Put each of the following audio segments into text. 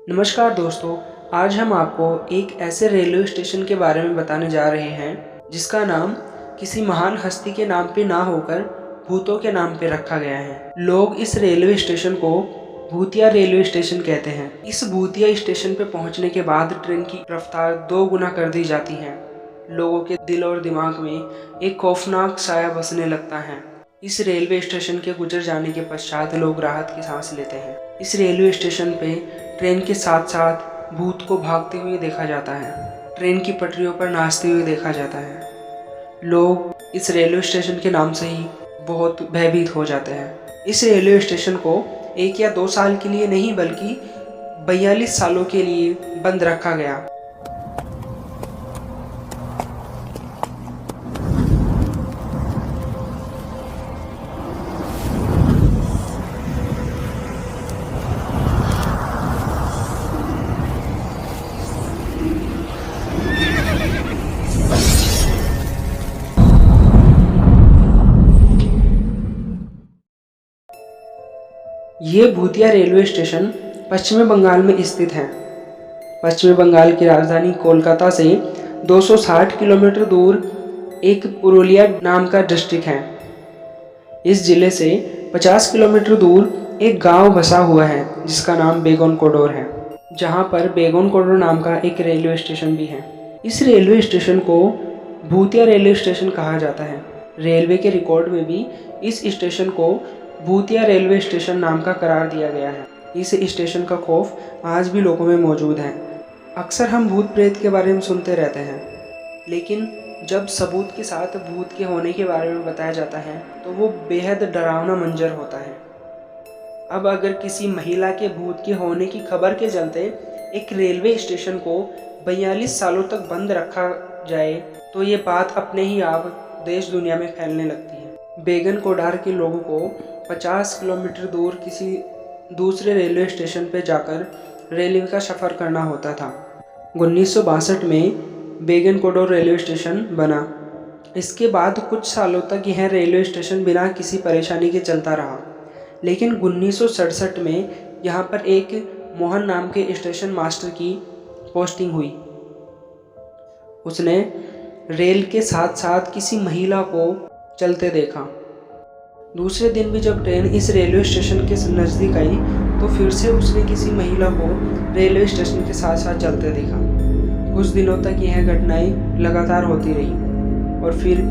नमस्कार दोस्तों, आज हम आपको एक ऐसे रेलवे स्टेशन के बारे में बताने जा रहे हैं जिसका नाम किसी महान हस्ती के नाम पे ना होकर भूतों के नाम पे रखा गया है। लोग इस रेलवे स्टेशन को भूतिया रेलवे स्टेशन कहते हैं। इस भूतिया स्टेशन पे पहुंचने के बाद ट्रेन की रफ्तार 2 गुना कर दी जाती है। लोगों के दिल और दिमाग में एक खौफनाक साया बसने लगता है। इस रेलवे स्टेशन के गुजर जाने के पश्चात लोग राहत की सांस लेते हैं। इस रेलवे स्टेशन पे ट्रेन के साथ साथ भूत को भागते हुए देखा जाता है। ट्रेन की पटरियों पर नाचते हुए देखा जाता है। लोग इस रेलवे स्टेशन के नाम से ही बहुत भयभीत हो जाते हैं। इस रेलवे स्टेशन को 1 या 2 साल के लिए नहीं बल्कि 42 सालों के लिए बंद रखा गया। ये भूतिया रेलवे स्टेशन पश्चिमी बंगाल में स्थित है। पश्चिमी बंगाल की राजधानी कोलकाता से 260 किलोमीटर दूर एक पुरुलिया नाम का डिस्ट्रिक्ट है। इस जिले से 50 किलोमीटर दूर एक गांव बसा हुआ है जिसका नाम बेगोन कोडोर है, जहां पर बेगोन कोडोर नाम का एक रेलवे स्टेशन भी है। इस रेलवे स्टेशन को भूतिया रेलवे स्टेशन कहा जाता है। रेलवे के रिकॉर्ड में भी इस स्टेशन को भूतिया रेलवे स्टेशन नाम का करार दिया गया है। इस स्टेशन का खौफ आज भी लोगों में मौजूद है। अक्सर हम भूत प्रेत के बारे में सुनते रहते हैं, लेकिन जब सबूत के साथ भूत के होने के बारे में बताया जाता है तो वो बेहद डरावना मंजर होता है। अब अगर किसी महिला के भूत के होने की खबर के चलते एक रेलवे स्टेशन को 42 सालों तक बंद रखा जाए तो ये बात अपने ही आप देश दुनिया में फैलने लगती है। बेगन कोडार के लोगों को 50 किलोमीटर दूर किसी दूसरे रेलवे स्टेशन पर जाकर रेलवे का सफ़र करना होता था। 1962 में बेगन कोडोर रेलवे स्टेशन बना। इसके बाद कुछ सालों तक यह रेलवे स्टेशन बिना किसी परेशानी के चलता रहा, लेकिन 1967 में यहाँ पर एक मोहन नाम के स्टेशन मास्टर की पोस्टिंग हुई। उसने रेल के साथ साथ किसी महिला को चलते देखा। दूसरे दिन भी जब ट्रेन इस रेलवे स्टेशन के नज़दीक आई तो फिर से उसने किसी महिला को रेलवे स्टेशन के साथ साथ चलते देखा। कुछ दिनों तक यह घटनाएं लगातार होती रही और फिर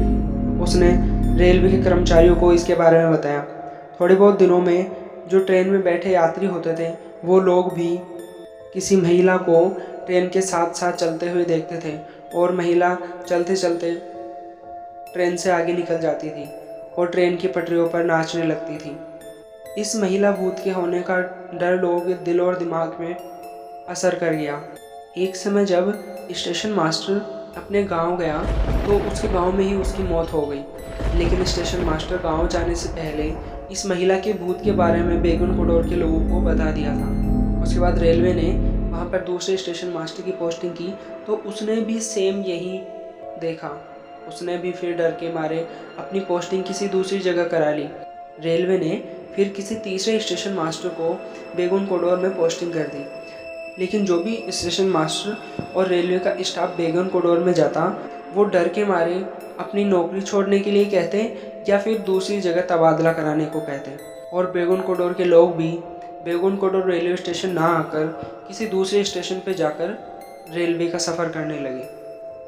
उसने रेलवे के कर्मचारियों को इसके बारे में बताया। थोड़े बहुत दिनों में जो ट्रेन में बैठे यात्री होते थे वो लोग भी किसी महिला को ट्रेन के साथ साथ चलते हुए देखते थे और महिला चलते चलते ट्रेन से आगे निकल जाती थी और ट्रेन की पटरियों पर नाचने लगती थी। इस महिला भूत के होने का डर लोगों के दिल और दिमाग में असर कर गया। एक समय जब स्टेशन मास्टर अपने गांव गया तो उसके गांव में ही उसकी मौत हो गई, लेकिन स्टेशन मास्टर गांव जाने से पहले इस महिला के भूत के बारे में बेगन कोडोर के लोगों को बता दिया था। उसके बाद रेलवे ने वहां पर दूसरे स्टेशन मास्टर की पोस्टिंग की तो उसने भी सेम यही देखा। उसने भी फिर डर के मारे अपनी पोस्टिंग किसी दूसरी जगह करा ली। रेलवे ने फिर किसी तीसरे स्टेशन मास्टर को बेगुन कोडोर में पोस्टिंग कर दी, लेकिन जो भी स्टेशन मास्टर और रेलवे का स्टाफ बेगुन कोडोर में जाता वो डर के मारे अपनी नौकरी छोड़ने के लिए कहते या फिर दूसरी जगह तबादला कराने को कहते, और बेगुन कोडोर के लोग भी बेगुन कोडोर रेलवे स्टेशन ना आकर किसी दूसरे स्टेशन पर जाकर रेलवे का सफ़र करने लगे।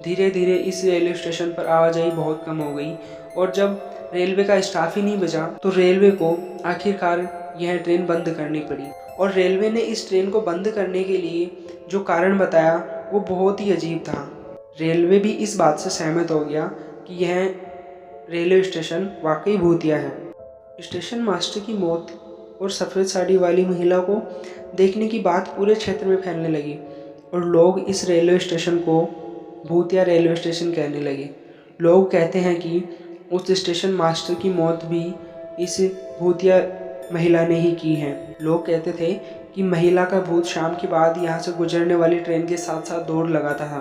धीरे धीरे इस रेलवे स्टेशन पर आवाजाही बहुत कम हो गई और जब रेलवे का स्टाफ ही नहीं बचा तो रेलवे को आखिरकार यह ट्रेन बंद करनी पड़ी। और रेलवे ने इस ट्रेन को बंद करने के लिए जो कारण बताया वो बहुत ही अजीब था। रेलवे भी इस बात से सहमत हो गया कि यह रेलवे स्टेशन वाकई भूतिया है। स्टेशन मास्टर की मौत और सफ़ेद साड़ी वाली महिला को देखने की बात पूरे क्षेत्र में फैलने लगी और लोग इस रेलवे स्टेशन को भूतिया रेलवे स्टेशन कहने लगे। लोग कहते हैं कि उस स्टेशन मास्टर की मौत भी इस भूतिया महिला ने ही की है। लोग कहते थे कि महिला का भूत शाम के बाद यहाँ से गुजरने वाली ट्रेन के साथ साथ दौड़ लगाता था।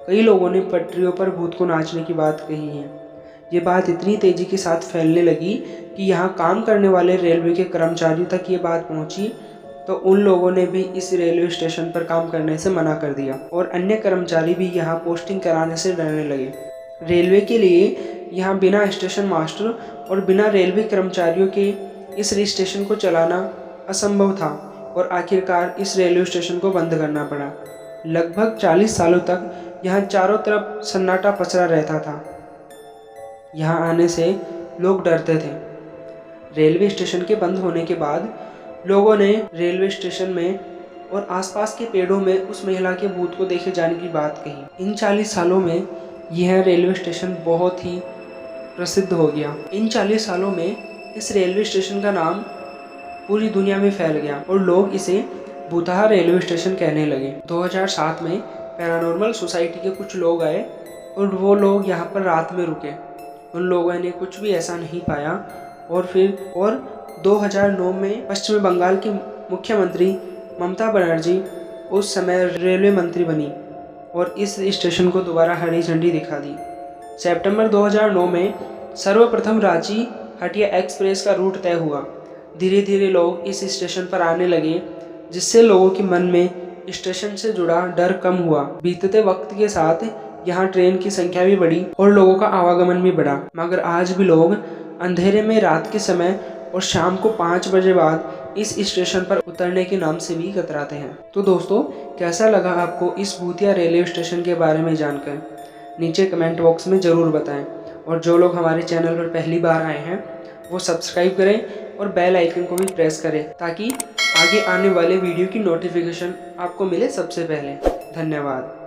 कई लोगों ने पटरियों पर भूत को नाचने की बात कही है। ये बात इतनी तेज़ी के साथ फैलने लगी कि यहाँ काम करने वाले रेलवे के कर्मचारियों तक ये बात पहुँची तो उन लोगों ने भी इस रेलवे स्टेशन पर काम करने से मना कर दिया और अन्य कर्मचारी भी यहाँ पोस्टिंग कराने से डरने लगे। रेलवे के लिए यहाँ बिना स्टेशन मास्टर और बिना रेलवे कर्मचारियों के इस स्टेशन को चलाना असंभव था और आखिरकार इस रेलवे स्टेशन को बंद करना पड़ा। लगभग 40 सालों तक यहाँ चारों तरफ सन्नाटा पसरा रहता था। यहाँ आने से लोग डरते थे। रेलवे स्टेशन के बंद होने के बाद लोगों ने रेलवे स्टेशन में और आसपास के पेड़ों में उस महिला के भूत को देखे जाने की बात कही। इन 40 सालों में यह रेलवे स्टेशन बहुत ही प्रसिद्ध हो गया। इन 40 सालों में इस रेलवे स्टेशन का नाम पूरी दुनिया में फैल गया और लोग इसे भूतहा रेलवे स्टेशन कहने लगे। 2007 में पैरानॉर्मल सोसाइटी के कुछ लोग आए और वो लोग यहाँ पर रात में रुके। उन लोगों ने कुछ भी ऐसा नहीं पाया और 2009 में पश्चिम बंगाल की मुख्यमंत्री ममता बनर्जी उस समय रेलवे मंत्री बनी और इस स्टेशन को दोबारा हरी झंडी दिखा दी। सितंबर 2009 में सर्वप्रथम रांची हटिया एक्सप्रेस का रूट तय हुआ। धीरे धीरे लोग इस स्टेशन पर आने लगे, जिससे लोगों के मन में स्टेशन से जुड़ा डर कम हुआ। बीतते वक्त के साथ यहाँ ट्रेन की संख्या भी बढ़ी और लोगों का आवागमन भी बढ़ा, मगर आज भी लोग अंधेरे में रात के समय और शाम को 5 बजे बाद इस स्टेशन पर उतरने के नाम से भी कतराते हैं। तो दोस्तों, कैसा लगा आपको इस भूतिया रेलवे स्टेशन के बारे में जानकर? नीचे कमेंट बॉक्स में ज़रूर बताएं और जो लोग हमारे चैनल पर पहली बार आए हैं वो सब्सक्राइब करें और बेल आइकन को भी प्रेस करें ताकि आगे आने वाले वीडियो की नोटिफिकेशन आपको मिले सबसे पहले। धन्यवाद।